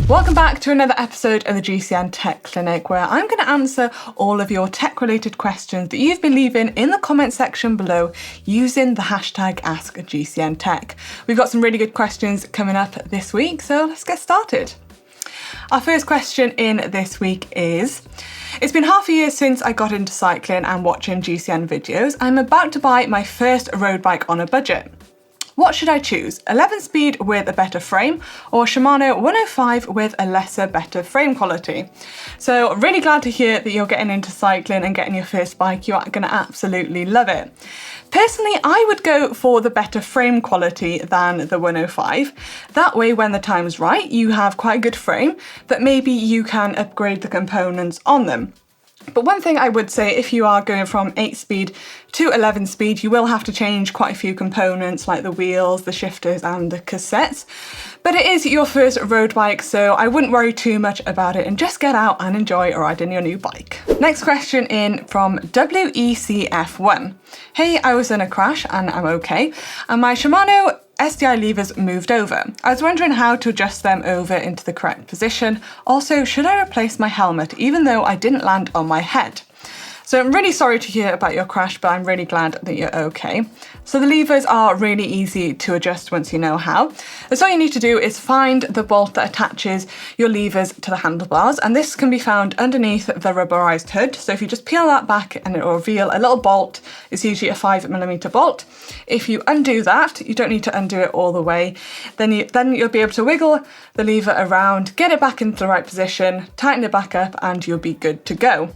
Welcome back to another episode of the GCN Tech Clinic, where I'm going to answer all of your tech-related questions that you've been leaving in the comment section below using the hashtag AskGCNTech. We've got some really good questions coming up this week, so let's get started. Our first question in this week is, it's been half a year since I got into cycling and watching GCN videos. I'm about to buy my first road bike on a budget. What should I choose? 11 speed with a better frame or Shimano 105 with a lesser, better frame quality? So really glad to hear that you're getting into cycling and getting your first bike. You're going to absolutely love it. Personally, I would go for the better frame quality than the 105. That way, when the time's right, you have quite a good frame, but maybe you can upgrade the components on them. But one thing I would say, if you are going from 8 speed to 11 speed, you will have to change quite a few components like the wheels, the shifters and the cassettes. But it is your first road bike, so I wouldn't worry too much about it and just get out and enjoy riding your new bike. Next question in from WECF1. Hey, I was in a crash and I'm okay, and my Shimano SDI levers moved over. I was wondering how to adjust them over into the correct position. Also, should I replace my helmet even though I didn't land on my head? So I'm really sorry to hear about your crash, but I'm really glad that you're okay. So the levers are really easy to adjust once you know how. So all you need to do is find the bolt that attaches your levers to the handlebars, and this can be found underneath the rubberized hood. So if you just peel that back and it will reveal a little bolt, it's usually a 5mm bolt. If you undo that, you don't need to undo it all the way, then you'll be able to wiggle the lever around, get it back into the right position, tighten it back up, and you'll be good to go.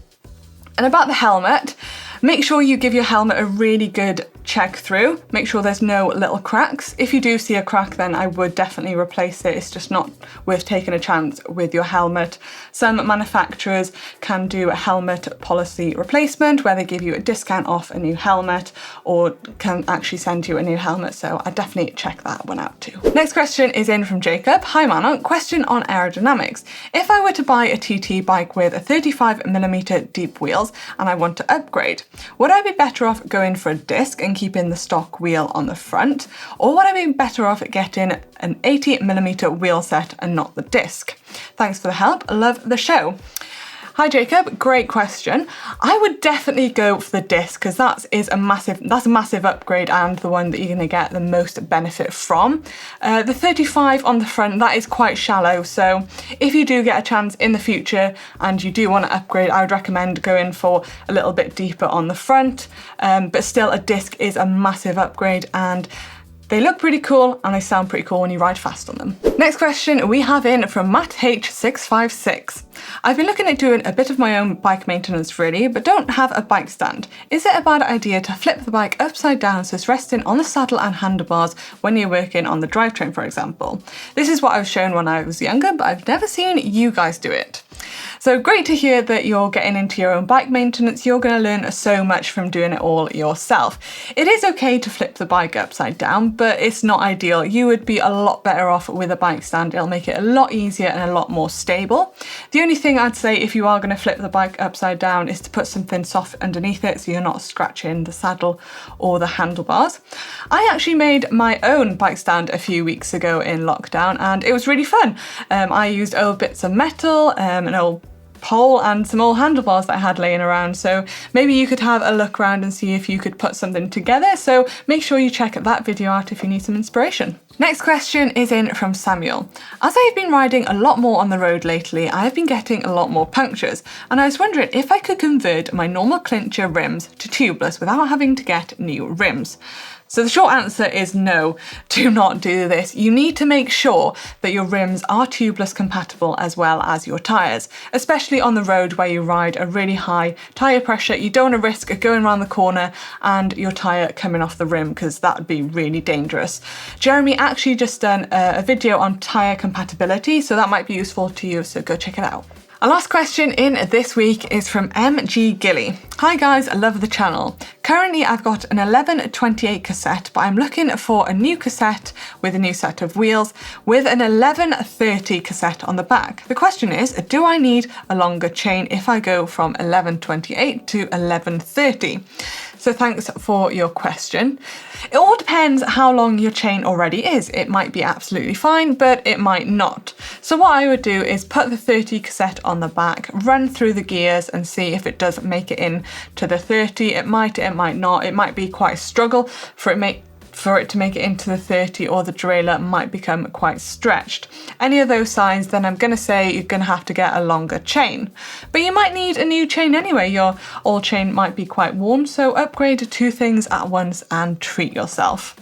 And about the helmet, make sure you give your helmet a really good check through. Make sure there's no little cracks. If you do see a crack, then I would definitely replace it. It's just not worth taking a chance with your helmet. Some manufacturers can do a helmet policy replacement where they give you a discount off a new helmet or can actually send you a new helmet. So I definitely check that one out too. Next question is in from Jacob. Hi Mana, question on aerodynamics. If I were to buy a TT bike with a 35mm deep wheels and I want to upgrade, would I be better off going for a disc and keeping the stock wheel on the front, or would I be better off getting an 80mm wheel set and not the disc? Thanks for the help, love the show. Hi Jacob, great question. I would definitely go for the disc because that's a massive upgrade and the one that you're going to get the most benefit from. The 35 on the front, that is quite shallow, so if you do get a chance in the future and you do want to upgrade, I would recommend going for a little bit deeper on the front, but still a disc is a massive upgrade and they look pretty cool and they sound pretty cool when you ride fast on them. Next question we have in from Matt H656. I've been looking at doing a bit of my own bike maintenance really, but don't have a bike stand. Is it a bad idea to flip the bike upside down so it's resting on the saddle and handlebars when you're working on the drivetrain, for example? This is what I was shown when I was younger, but I've never seen you guys do it. So great to hear that you're getting into your own bike maintenance. You're going to learn so much from doing it all yourself. It is okay to flip the bike upside down, but it's not ideal. You would be a lot better off with a bike stand. It'll make it a lot easier and a lot more stable. The only thing I'd say if you are going to flip the bike upside down is to put something soft underneath it so you're not scratching the saddle or the handlebars. I actually made my own bike stand a few weeks ago in lockdown and it was really fun. I used old bits of metal, an old pole and some old handlebars that I had laying around, so maybe you could have a look around and see if you could put something together, so make sure you check that video out if you need some inspiration. Next question is in from Samuel. As I've been riding a lot more on the road lately, I have been getting a lot more punctures, and I was wondering if I could convert my normal Clincher rims to tubeless without having to get new rims. So the short answer is no, do not do this. You need to make sure that your rims are tubeless compatible as well as your tyres, especially on the road where you ride a really high tyre pressure. You don't want to risk going around the corner and your tyre coming off the rim because that would be really dangerous. Jeremy actually just done a video on tyre compatibility, so that might be useful to you, so go check it out. Our last question in this week is from MG Gilly. Hi guys, I love the channel. Currently I've got an 11/28 cassette, but I'm looking for a new cassette with a new set of wheels with an 11/30 cassette on the back. The question is, do I need a longer chain if I go from 11/28 to 11/30? So thanks for your question. It all depends how long your chain already is. It might be absolutely fine, but it might not. So what I would do is put the 30 cassette on the back, run through the gears and see if it does make it in to the 30. It might not. It might be quite a struggle for it to make it into the 30, or the derailleur might become quite stretched. Any of those signs, then I'm going to say you're going to have to get a longer chain. But you might need a new chain anyway. Your old chain might be quite worn, so upgrade 2 things at once and treat yourself.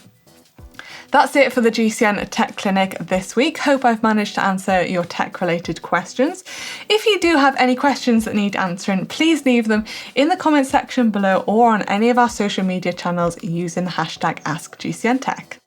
That's it for the GCN Tech Clinic this week. Hope I've managed to answer your tech related questions. If you do have any questions that need answering, please leave them in the comment section below or on any of our social media channels using the hashtag AskGCNTech.